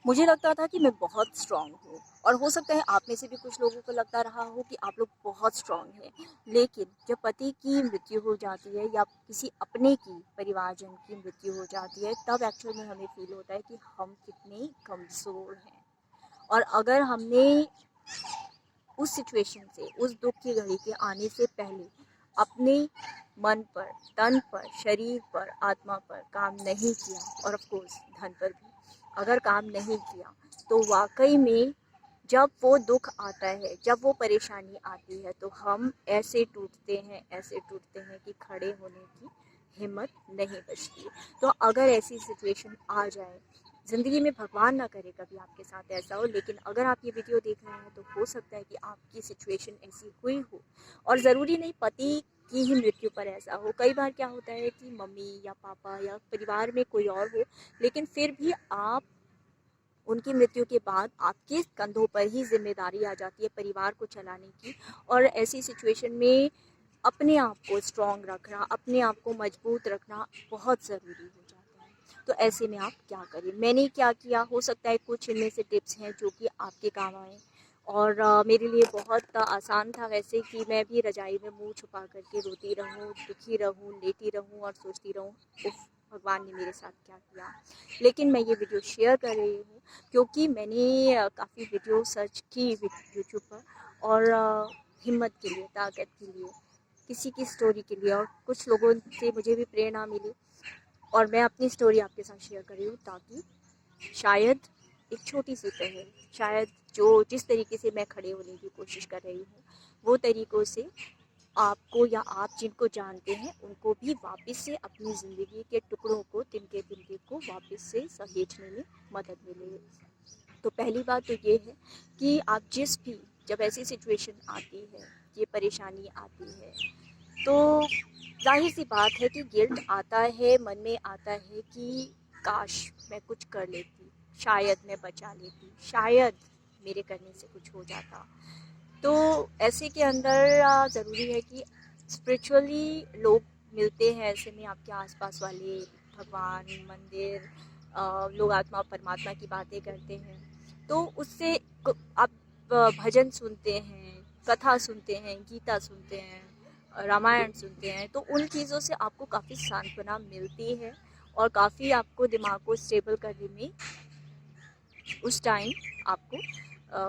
मुझे लगता था कि मैं बहुत स्ट्रॉन्ग हूँ और हो सकता है आप में से भी कुछ लोगों को लगता रहा हो कि आप लोग बहुत स्ट्रॉन्ग हैं। लेकिन जब पति की मृत्यु हो जाती है या किसी अपने की परिवारजन की मृत्यु हो जाती है, तब एक्चुअल में हमें फ़ील होता है कि हम कितने कमज़ोर हैं। और अगर हमने उस सिचुएशन से, उस दुःख की घड़ी के आने से पहले अपने मन पर, तन पर, शरीर पर, आत्मा पर काम नहीं किया और ऑफ़ कोर्स धन पर भी, अगर काम नहीं किया, तो वाक़ई में जब वो दुःख आता है, जब वो परेशानी आती है, तो हम ऐसे टूटते हैं कि खड़े होने की हिम्मत नहीं बचती। तो अगर ऐसी सिचुएशन आ जाए, ज़िंदगी में भगवान ना करे कभी आपके साथ ऐसा हो, लेकिन अगर आप ये वीडियो देख रहे हैं तो हो सकता है कि आपकी सिचुएशन ऐसी हुई हो। और ज़रूरी नहीं पति की ही मृत्यु पर ऐसा हो। कई बार क्या होता है कि मम्मी या पापा या परिवार में कोई और हो, लेकिन फिर भी आप उनकी मृत्यु के बाद आपके कंधों पर ही ज़िम्मेदारी आ जाती है परिवार को चलाने की। और ऐसी सिचुएशन में अपने आप को स्ट्रॉन्ग रखना, अपने आप को मजबूत रखना बहुत ज़रूरी हो जाता है। तो ऐसे में आप क्या करें? मैंने क्या किया, हो सकता है कुछ इनमें से टिप्स हैं जो कि आपके काम आएँ। और मेरे लिए बहुत आसान था वैसे कि मैं भी रज़ाई में मुँह छुपा कर के रोती रहूँ, दुखी रहूँ, लेटी रहूँ और सोचती रहूँ, उफ़! भगवान ने मेरे साथ क्या किया। लेकिन मैं ये वीडियो शेयर कर रही हूँ क्योंकि मैंने काफ़ी वीडियो सर्च की यूट्यूब पर और हिम्मत के लिए, ताकत के लिए, किसी की स्टोरी के लिए, और कुछ लोगों से मुझे भी प्रेरणा मिली और मैं अपनी स्टोरी आपके साथ शेयर कर रही हूँ ताकि शायद एक छोटी सी पहल, शायद जो जिस तरीके से मैं खड़े होने की कोशिश कर रही हूँ, वो तरीक़ों से आपको या आप जिनको जानते हैं उनको भी वापस से अपनी ज़िंदगी के टुकड़ों को, तिनके-तिनके को वापस से सहेजने में मदद मिले। तो पहली बात तो ये है कि आप जब ऐसी सिचुएशन आती है, ये परेशानी आती है, तो ज़ाहिर-सी बात है कि गिल्ट आता है, मन में आता है कि काश मैं कुछ कर लेती, शायद मैं बचा लेती, शायद मेरे करने से कुछ हो जाता। तो ऐसे के अंदर ज़रूरी है कि स्पिरिचुअली लोग मिलते हैं, ऐसे में आपके आस-पास वाले, भगवान, मंदिर, लोग आत्मा परमात्मा की बातें करते हैं। तो उससे आप भजन सुनते हैं, कथा सुनते हैं, गीता सुनते हैं, रामायण सुनते हैं, तो उन चीज़ों से आपको काफ़ी सांत्वना मिलती है और काफ़ी आपको दिमाग को स्टेबल करने में उस टाइम आपको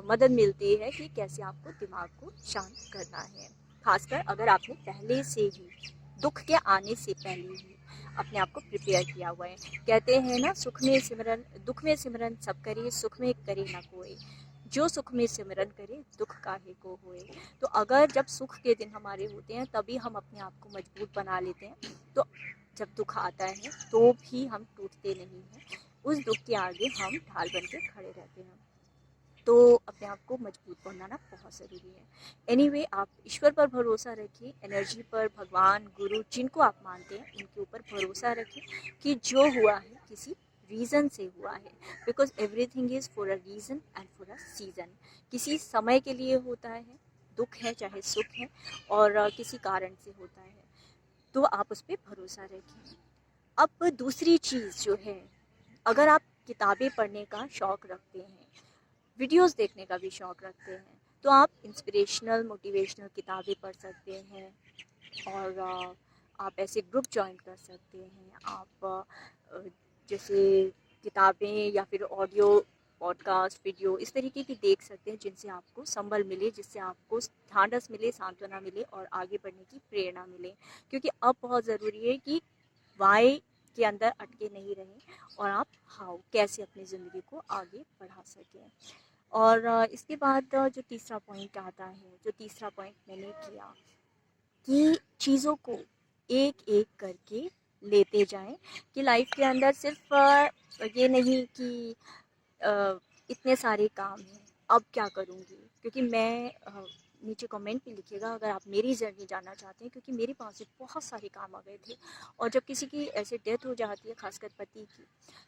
मदद मिलती है कि कैसे आपको दिमाग को शांत करना है। खासकर अगर आपने पहले से ही दुख के आने से पहले ही अपने आप को प्रिपेयर किया हुआ है। कहते हैं ना, दुख में सिमरन सब करे, सुख में करे ना कोई। जो सुख में सिमरन करे, दुख काहे को होए। तो अगर जब सुख के दिन हमारे होते हैं तभी हम अपने आप को मजबूत बना लेते हैं। तो जब दुख आता है तो भी हम टूटते नहीं हैं, उस दुख के आगे हम ढाल बन के खड़े रहते हैं। तो अपने आप को मजबूत बनाना बहुत ज़रूरी है। एनीवे, आप ईश्वर पर भरोसा रखिए, एनर्जी पर, भगवान, गुरु जिनको आप मानते हैं उनके ऊपर भरोसा रखें कि जो हुआ है किसी रीज़न से हुआ है। Because everything is for a reason and for a season. किसी समय के लिए होता है, दुख है चाहे सुख है, और किसी कारण से होता है। तो आप उस पर भरोसा रखें। अब दूसरी चीज़ जो है, अगर आप किताबें पढ़ने का शौक़ रखते हैं, वीडियोस देखने का भी शौक़ रखते हैं, तो आप इंस्पिरेशनल, मोटिवेशनल किताबें पढ़ सकते हैं। और आप ऐसे ग्रुप जॉइन कर सकते हैं। आप जैसे किताबें या फिर ऑडियो, पॉडकास्ट, वीडियो इस तरीके की देख सकते हैं जिनसे आपको संबल मिले, जिससे आपको ढांढस मिले, सांत्वना मिले और आगे बढ़ने की प्रेरणा मिले। क्योंकि अब बहुत ज़रूरी है कि वाई के अंदर अटके नहीं रहें और आप हाउ कैसे अपनी ज़िंदगी को आगे बढ़ा सकें। और इसके बाद जो तीसरा पॉइंट आता है, जो तीसरा पॉइंट मैंने किया कि चीज़ों को एक-एक करके लेते जाएँ, कि लाइफ के अंदर सिर्फ़ ये नहीं कि इतने सारे काम हैं, अब क्या करूँगी? क्योंकि नीचे कमेंट में लिखिएगा अगर आप मेरी जर्नी जानना चाहते हैं, क्योंकि मेरे पास भी बहुत सारे काम आ गए थे। और जब किसी की ऐसे डेथ हो जाती है, ख़ासकर पति की,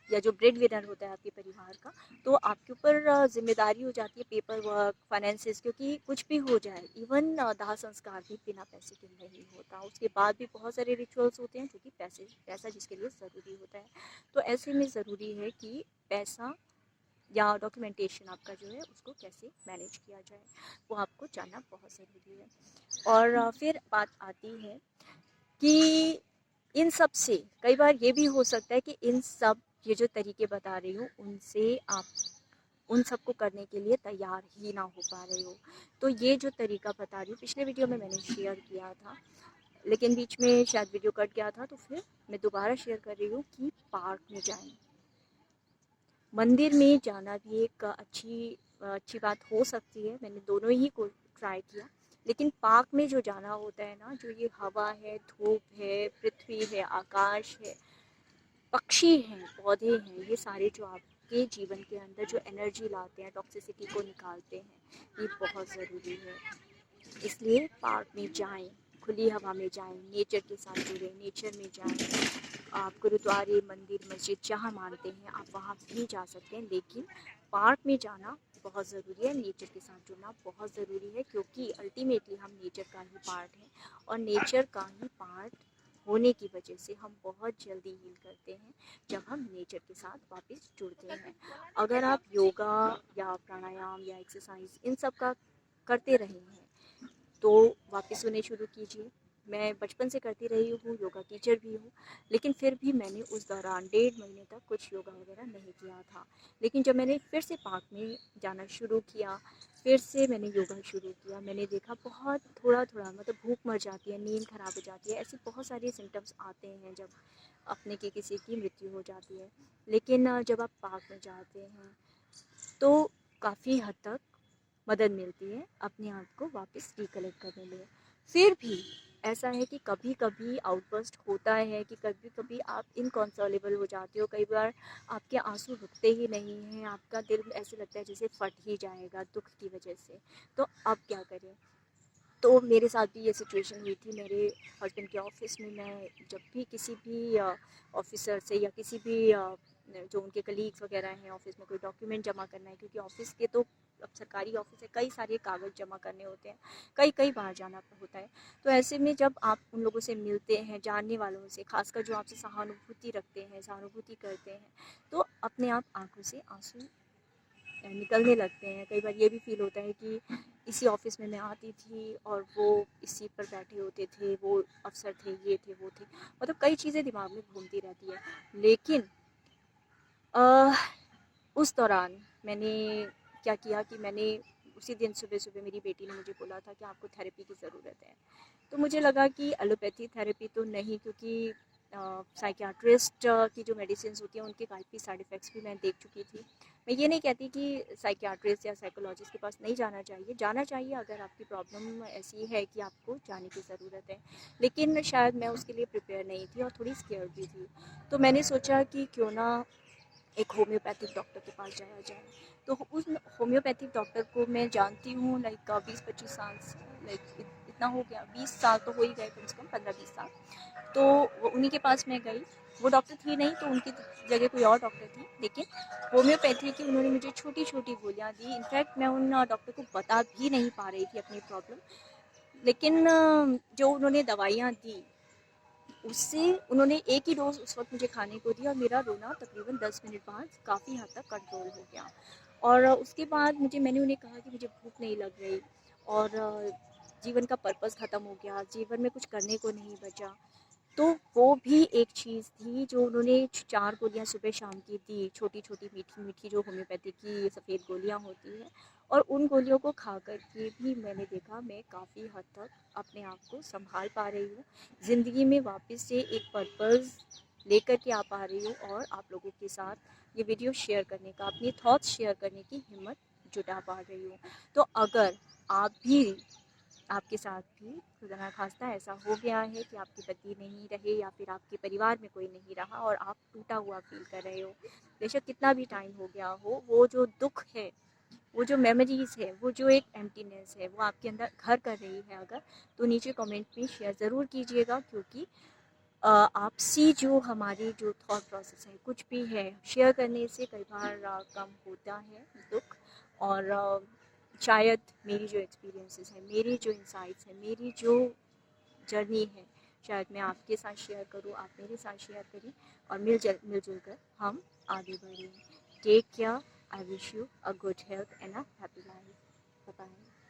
या जो ब्रेड विनर होता है आपके परिवार का, तो आपके ऊपर ज़िम्मेदारी हो जाती है पेपर वर्क, फाइनेंसेस, क्योंकि कुछ भी हो जाए, इवन दाह संस्कार भी बिना पैसे के नहीं होता। उसके बाद भी बहुत सारे रिचुअल्स होते हैं जो कि पैसा जिसके लिए ज़रूरी होता है। तो ऐसे में ज़रूरी है कि पैसा या डॉक्यूमेंटेशन आपका जो है उसको कैसे मैनेज किया जाए, वो आपको जानना बहुत ज़रूरी है। और फिर बात आती है कि इन सब से कई बार ये भी हो सकता है कि इन सब ये जो तरीके बता रही हूँ उनसे आप उन सबको करने के लिए तैयार ही ना हो पा रहे हो। तो ये जो तरीका बता रही हूँ पिछले वीडियो में मैंने शेयर किया था, लेकिन बीच में शायद वीडियो कट गया था, तो फिर मैं दोबारा शेयर कर रही हूँ कि पार्क में जाएं। मंदिर में जाना भी एक अच्छी बात हो सकती है, मैंने दोनों ही को ट्राई किया। लेकिन पार्क में जो जाना होता है ना, जो ये हवा है, धूप है, पृथ्वी है, आकाश है, पक्षी हैं, पौधे हैं, ये सारे जो आपके जीवन के अंदर जो एनर्जी लाते हैं, टॉक्सिसिटी को निकालते हैं, ये बहुत ज़रूरी है। इसलिए पार्क में जाएं, खुली हवा में जाएं, नेचर के साथ जुड़ें, नेचर में जाएं। आप गुरुद्वारे, मंदिर, मस्जिद जहाँ मानते हैं आप वहाँ भी जा सकते हैं, लेकिन पार्क में जाना बहुत ज़रूरी है, नेचर के साथ जुड़ना बहुत ज़रूरी है, क्योंकि अल्टीमेटली हम नेचर का ही पार्ट हैं और नेचर का ही पार्ट होने की वजह से हम बहुत जल्दी हील करते हैं जब हम नेचर के साथ वापस जुड़ते हैं। अगर आप योगा या प्राणायाम या एक्सरसाइज इन सब का करते रहे हैं तो वापस उन्हें शुरू कीजिए। मैं बचपन से करती रही हूँ, योगा टीचर भी हूँ, लेकिन फिर भी मैंने उस दौरान 1.5 महीने तक कुछ योगा वगैरह नहीं किया था। लेकिन जब मैंने फिर से पार्क में जाना शुरू किया, फिर से मैंने योगा शुरू किया, मैंने देखा बहुत थोड़ा-थोड़ा मतलब भूख मर जाती है, नींद खराब हो जाती है, ऐसे बहुत सारे सिम्पटम्स आते हैं जब अपने के किसी की मृत्यु हो जाती है। लेकिन जब आप पार्क में जाते हैं तो काफ़ी हद तक मदद मिलती है अपने आप को वापस रिकलेक्ट करने में। फिर भी ऐसा है कि कभी कभी आउटबर्स्ट होता है कि कभी कभी आप इनकंसोलेबल हो जाते हो, कई बार आपके आंसू रुकते ही नहीं हैं, आपका दिल ऐसे लगता है जैसे फट ही जाएगा दुख की वजह से। तो अब क्या करें? तो मेरे साथ भी ये सिचुएशन हुई थी मेरे हस्बैंड के ऑफिस में। मैं जब भी किसी भी ऑफिसर से या किसी भी जो उनके कलीग्स वगैरह हैं ऑफिस में कोई डॉक्यूमेंट जमा करना है, क्योंकि ऑफिस के तो अब सरकारी ऑफिस है, कई सारे कागज़ जमा करने होते हैं, कई कई बार जाना होता है। तो ऐसे में जब आप उन लोगों से मिलते हैं, जानने वालों से, खासकर जो आपसे सहानुभूति रखते हैं, सहानुभूति करते हैं, तो अपने आप आंखों से आंसू निकलने लगते हैं। कई बार ये भी फ़ील होता है कि इसी ऑफ़िस में मैं आती थी और वो इस सीट पर बैठे होते थे, वो अफ़सर थे, ये थे, वो थे। मतलब कई चीज़ें दिमाग में घूमती रहती है। लेकिन अ, उस दौरान मैंने क्या किया कि मैंने उसी दिन सुबह-सुबह मेरी बेटी ने मुझे बोला था कि आपको थेरेपी की ज़रूरत है। तो मुझे लगा कि एलोपैथी थेरेपी तो नहीं, क्योंकि साइकियाट्रिस्ट की जो मेडिसिन्स होती हैं उनके काफ़ी साइड इफ़ेक्ट्स भी मैं देख चुकी थी। मैं ये नहीं कहती कि साइकियाट्रिस्ट या साइकोलॉजिस्ट के पास नहीं जाना चाहिए, जाना चाहिए अगर आपकी प्रॉब्लम ऐसी है कि आपको जाने की ज़रूरत है। लेकिन शायद मैं उसके लिए प्रिपेयर नहीं थी और थोड़ी स्केयर्ड भी थी। तो मैंने सोचा कि क्यों ना एक होम्योपैथिक डॉक्टर के पास जाया जाए। तो उस होम्योपैथिक डॉक्टर को मैं जानती हूँ लाइक 20-25 साल से, लाइक इतना हो गया, 20 साल तो हो ही गए, कम से कम 15-20 साल। तो वो उन्हीं के पास मैं गई। वो डॉक्टर थी नहीं तो उनकी जगह कोई और डॉक्टर थी, लेकिन होम्योपैथी की उन्होंने मुझे छोटी-छोटी गोलियाँ दी। इनफैक्ट मैं उन डॉक्टर को बता भी नहीं पा रही थी अपनी प्रॉब्लम। लेकिन जो उन्होंने दवाइयाँ दी उससे उन्होंने एक ही डोज़ उस वक़्त मुझे खाने को दिया और मेरा रोना तकरीबन 10 मिनट बाद काफ़ी हद तक कंट्रोल हो गया। और उसके बाद मैंने उन्हें कहा कि मुझे भूख नहीं लग रही और जीवन का पर्पस ख़त्म हो गया, जीवन में कुछ करने को नहीं बचा। तो वो भी एक चीज़ थी जो उन्होंने 4 गोलियाँ सुबह-शाम की दी, छोटी-छोटी, मीठी-मीठी जो होम्योपैथी की सफ़ेद गोलियाँ होती हैं, और उन गोलियों को खा कर के भी मैंने देखा मैं काफ़ी हद तक अपने आप को सँभाल पा रही हूँ। ज़िंदगी में वापस से एक पर्पस लेकर के आ पा रही हूँ और आप लोगों के साथ ये वीडियो शेयर करने का, अपनी थॉट्स शेयर करने की हिम्मत जुटा पा रही हूँ। तो अगर आप भी आपके साथ भी खुदा ना खास्ता ऐसा हो गया है कि आपके पति नहीं रहे या फिर आपके परिवार में कोई नहीं रहा और आप टूटा हुआ फील कर रहे हो, बेशक कितना भी टाइम हो गया हो, वो जो दुख है, वो जो मेमोरीज़ है, वो जो एक एम्प्टीनेस है, वो आपके अंदर घर कर रही है अगर, तो नीचे कमेंट में शेयर ज़रूर कीजिएगा, क्योंकि आपसी जो हमारी जो थॉट प्रोसेस है, कुछ भी है, शेयर करने से कई बार कम होता है दुःख। और शायद मेरी जो एक्सपीरियंसेस हैं, मेरी जो इनसाइट्स हैं, मेरी जो जर्नी है, शायद मैं आपके साथ शेयर करूँ, आप मेरे साथ शेयर करें और मिलजुल कर हम आगे बढ़ें। Take care, I wish you a good health and a happy life. Bye bye.